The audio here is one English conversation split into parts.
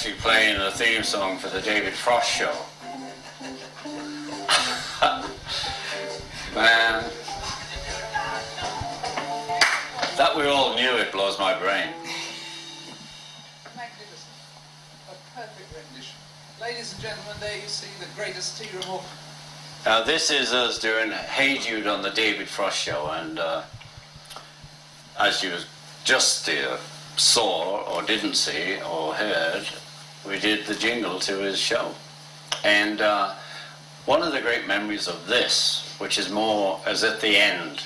actually playing the theme song for the David Frost show. Man, that we all knew, it blows my brain. Magnificent. A perfect rendition. Ladies and gentlemen, there you see the greatest tea room orchestra. Now this is us doing Hey Jude on the David Frost show, and as you just saw or didn't see or heard, we did the jingle to his show. And one of the great memories of this, which is more as at the end,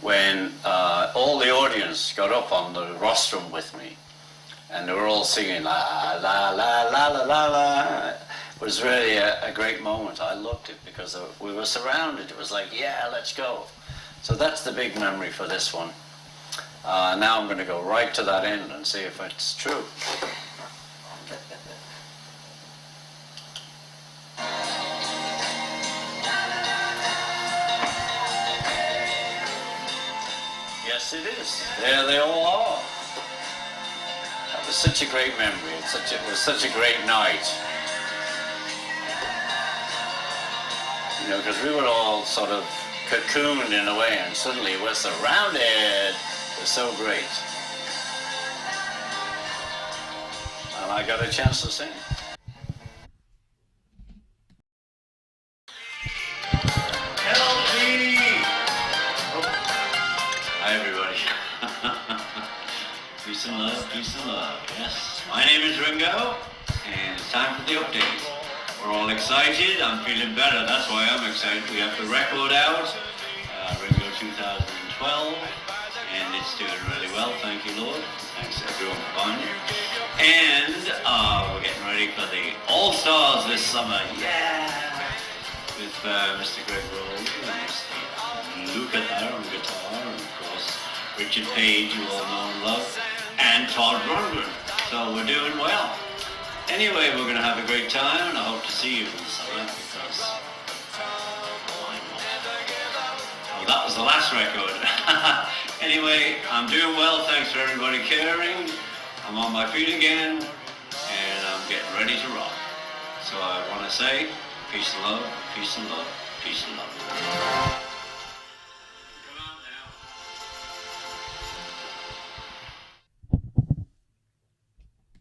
when all the audience got up on the rostrum with me, and they were all singing la la la la la la la. It was really a great moment. I loved it because we were surrounded. It was like, yeah, let's go. So that's the big memory for this one. Now I'm going to go right to that end and see if it's true. Yes, it is. There they all are. That was such a great memory. It was such a great night. You know, because we were all sort of cocooned in a way, and suddenly we're surrounded. It was so great. And I got a chance to sing. LG! Oh. Hi, everybody. Peace and love, peace and love. Yes. My name is Ringo, and it's time for the update. We're all excited. I'm feeling better. That's why I'm excited. We have the record out, Ringo 2012, and it's doing really well. Thank you, Lord. Thanks everyone for buying it. And we're getting ready for the All-Stars this summer. Yeah! With Mr. Greg Rose and Mr. Luke on guitar, and of course Richard Page, you all know and love, and Todd Rundgren. So we're doing well. Anyway, we're going to have a great time, and I hope to see you in the summer, because why not? Well, that was the last record. Anyway, I'm doing well, thanks for everybody caring. I'm on my feet again, and I'm getting ready to rock. So I want to say, peace and love, peace and love, peace and love.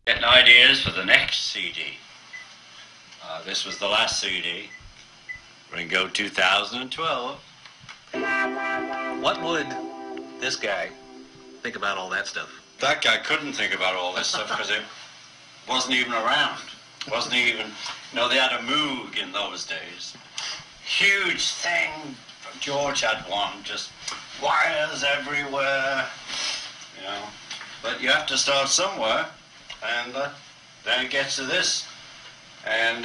Getting ideas for the next CD. This was the last CD, Ringo 2012. What would this guy think about all that stuff? That guy couldn't think about all this stuff because it wasn't even around. Wasn't even, you know, they had a Moog in those days. Huge thing. George had one, just wires everywhere, you know. But you have to start somewhere. And then it gets to this, and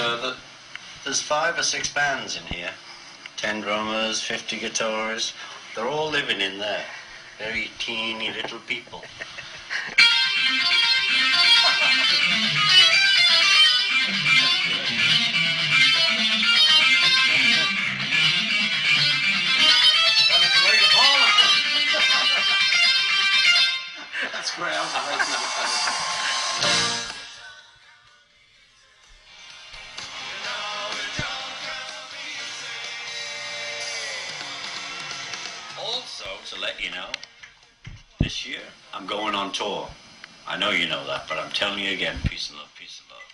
there's 5 or 6 bands in here, 10 drummers, 50 guitars. They're all living in there, very teeny little people. That's great. Also, to let you know, this year I'm going on tour. I know you know that, but I'm telling you again, peace and love, peace and love.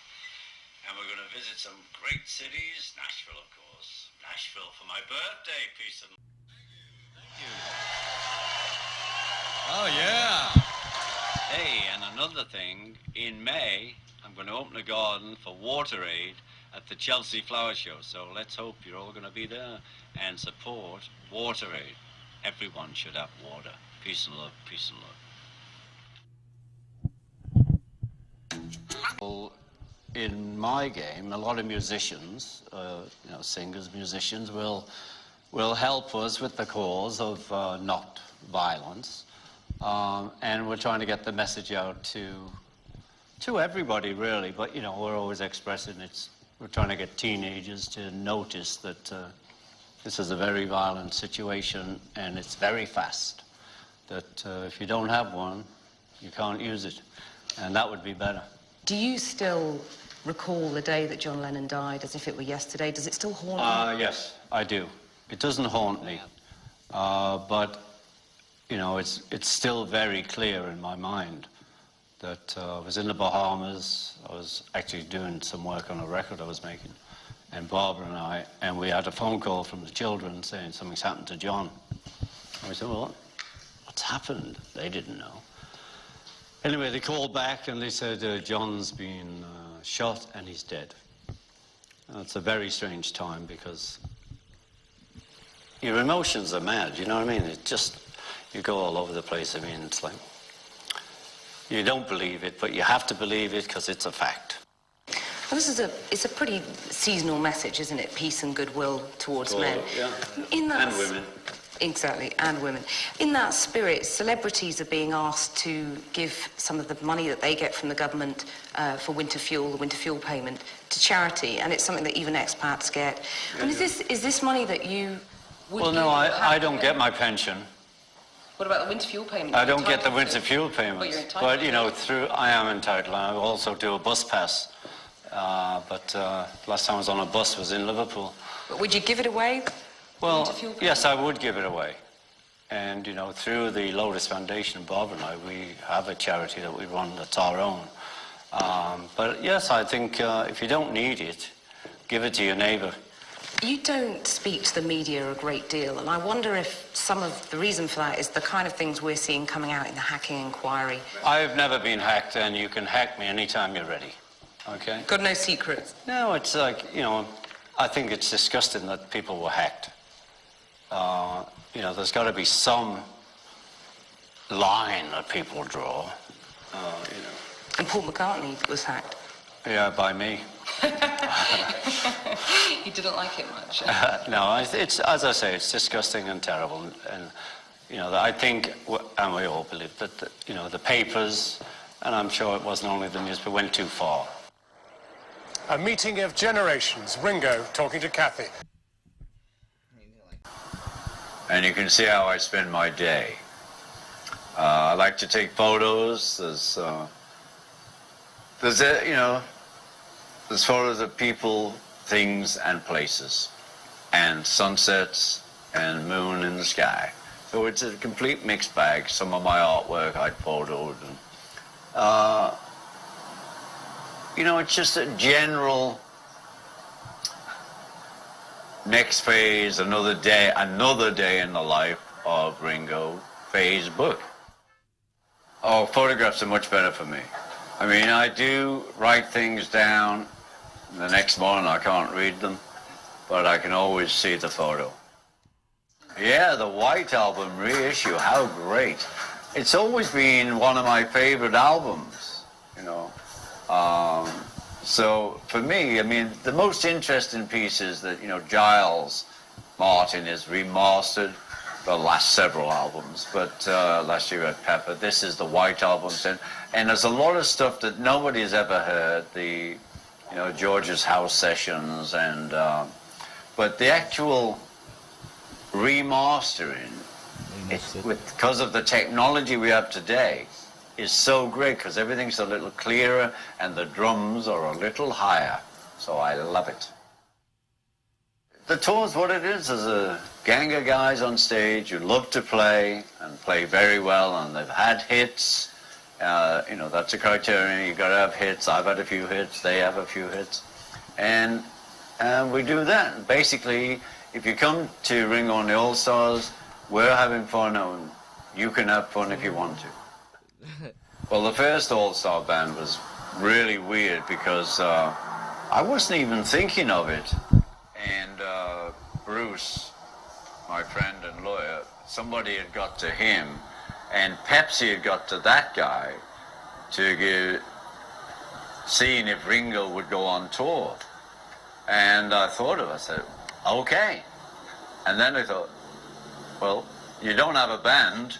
And we're going to visit some great cities. Nashville, of course. Nashville for my birthday, peace and love. Oh, yeah. Hey, and another thing, in May, I'm going to open a garden for Water Aid at the Chelsea Flower Show. So let's hope you're all going to be there and support Water Aid. Everyone should have water. Peace and love, peace and love. Well, in my game, a lot of musicians, you know, singers, musicians, will help us with the cause of not violence. And we're trying to get the message out to everybody, really. But, you know, we're always expressing we're trying to get teenagers to notice that this is a very violent situation, and it's very fast. That if you don't have one, you can't use it. And that would be better. Do you still recall the day that John Lennon died as if it were yesterday? Does it still haunt you? Yes, I do. It doesn't haunt me, but, you know, it's still very clear in my mind that I was in the Bahamas. I was actually doing some work on a record I was making, and Barbara and we had a phone call from the children saying something's happened to John. And we said, well, what's happened? They didn't know. Anyway, they called back and they said, John's been shot and he's dead. And it's a very strange time because your emotions are mad, you know what I mean? It just, you go all over the place. I mean, it's like, you don't believe it, but you have to believe it because it's a fact. Well, it's a pretty seasonal message, isn't it? Peace and goodwill towards men. Yeah. And women. Exactly, and women. In that spirit, celebrities are being asked to give some of the money that they get from the government for winter fuel, the winter fuel payment, to charity, and it's something that even expats get. Yeah, and is this money that you would Well, no, I don't get my pension. What about the winter fuel payment? I don't get the winter fuel payment. But you're entitled. But, you know, I am entitled. I also do a bus pass. But last time I was on a bus was in Liverpool. But would you give it away? Well, yes, I would give it away. And, you know, through the Lotus Foundation, Bob and I, we have a charity that we run that's our own. But, yes, I think if you don't need it, give it to your neighbour. You don't speak to the media a great deal, and I wonder if some of the reason for that is the kind of things we're seeing coming out in the hacking inquiry. I've never been hacked, and you can hack me anytime you're ready, okay? Got no secrets? No, it's like, you know, I think it's disgusting that people were hacked. You know, there's got to be some line that people draw, you know. And Paul McCartney was hacked. Yeah, by me. You didn't like it much? No, it's, as I say, it's disgusting and terrible. And you know, I think, and we all believe that, you know, the papers, and I'm sure it wasn't only the newspaper, went too far. A meeting of generations. Ringo talking to Kathy. And you can see how I spend my day. I like to take photos. You know, there's photos of people, things, and places, and sunsets, and moon in the sky. So it's a complete mixed bag. Some of my artwork I'd photoed. And, you know, it's just a general next phase, another day in the life of Ringo phase book. Oh, photographs are much better for me. I mean, I do write things down. The next morning I can't read them, but I can always see the photo. Yeah, the White Album reissue, how great. It's always been one of my favorite albums, you know. So for me, I mean, the most interesting piece is that, you know, Giles Martin has remastered the last several albums, but last year at Pepper, this is the White Album. And there's a lot of stuff that nobody's ever heard, you know, George's House sessions, and but the actual remastering, because of the technology we have today, is so great because everything's a little clearer and the drums are a little higher. So I love it. The tour's what it is. There's a gang of guys on stage who love to play and play very well, and they've had hits. You know, that's a criterion. You've got to have hits. I've had a few hits. They have a few hits. And we do that. Basically, if you come to Ringo and the All-Stars, we're having fun, and you can have fun if you want to. Well, the first All-Star band was really weird because I wasn't even thinking of it. And Bruce, my friend and lawyer, somebody had got to him, and Pepsi had got to that guy to seeing if Ringo would go on tour. And I thought of it, I said, okay. And then I thought, well, you don't have a band,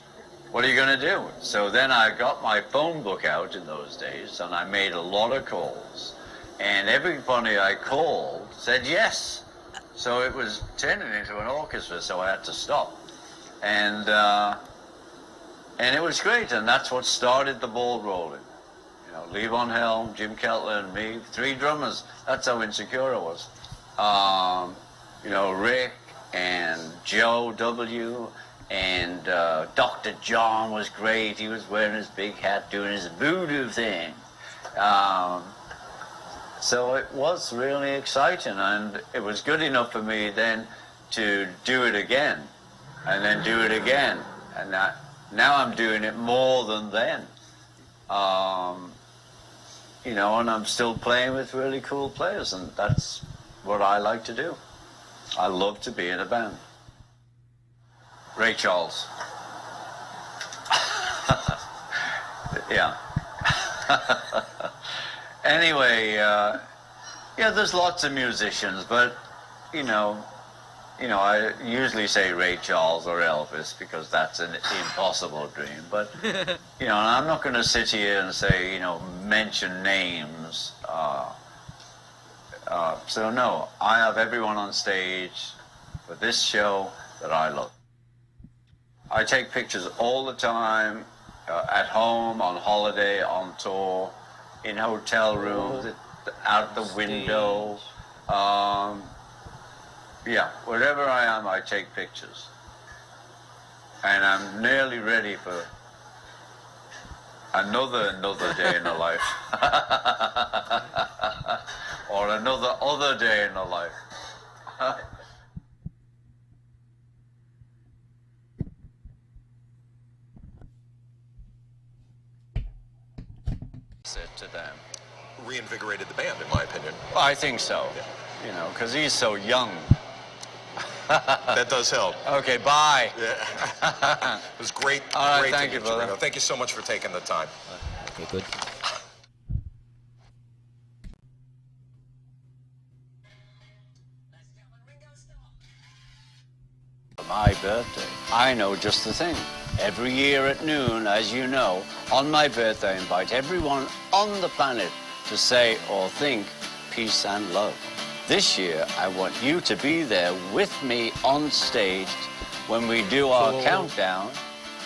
what are you going to do? So then I got my phone book out in those days, and I made a lot of calls. And everybody I called said yes. So it was turning into an orchestra, so I had to stop. And it was great, and that's what started the ball rolling. You know, Levon Helm, Jim Keltler, and me, 3 drummers. That's how insecure I was. You know, Rick and Joe W. and Dr. John was great. He was wearing his big hat, doing his voodoo thing. So it was really exciting, and it was good enough for me then to do it again, and then do it again, and now I'm doing it more than then. You know, and I'm still playing with really cool players, and that's what I like to do. I love to be in a band. Ray Charles. Yeah. Anyway, yeah, there's lots of musicians, but, you know, I usually say Ray Charles or Elvis because that's an impossible dream. But, you know, I'm not going to sit here and say, you know, mention names. So, no, I have everyone on stage for this show that I love. I take pictures all the time, at home, on holiday, on tour, in hotel rooms, out the window. Yeah, wherever I am, I take pictures. And I'm nearly ready for another day in the life. Or another other day in the life. Said to them. Reinvigorated the band, in my opinion. I think so. Yeah. You know, because he's so young. That does help. Okay, bye. Yeah. It was great. All right, great thank to you, meet you, brother. Ringo. Thank you so much for taking the time. Okay, good. My birthday. I know just the thing. Every year at noon, as you know, on my birthday, I invite everyone on the planet to say or think peace and love. This year, I want you to be there with me on stage when we do our countdown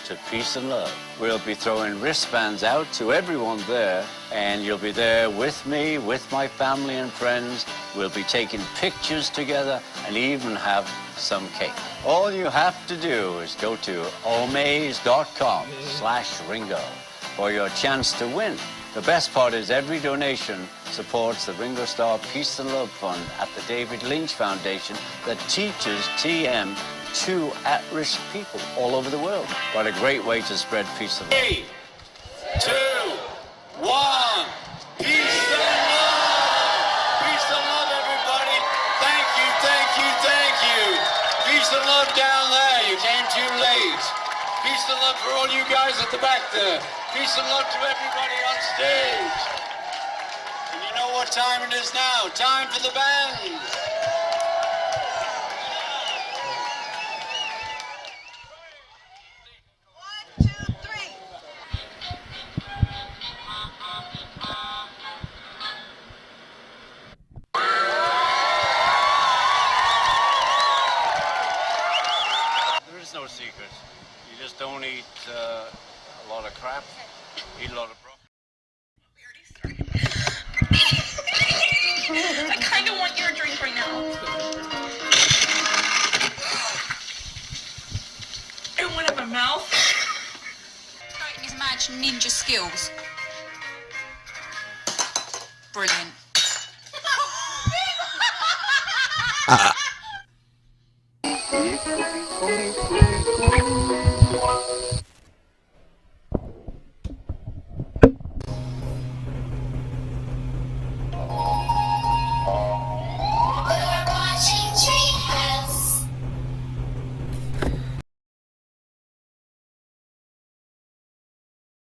to peace and love. We'll be throwing wristbands out to everyone there, and you'll be there with me, with my family and friends. We'll be taking pictures together and even have some cake. All you have to do is go to omaze.com/Ringo for your chance to win. The best part is every donation supports the Ringo Starr Peace and Love Fund at the David Lynch Foundation that teaches TM to at-risk people all over the world. What a great way to spread peace and love. 3, 2, 1, peace and love! Peace and love, everybody! Thank you, thank you, thank you! Peace and love down there, you came too late. Peace and love for all you guys at the back there. Peace and love to everybody on stage. And you know what time it is now? Time for the band. There is no secret. You just don't eat a lot of crap, eat a lot of broccoli. I kind of want your drink right now. It went in my mouth. Starting his mad ninja skills. Brilliant.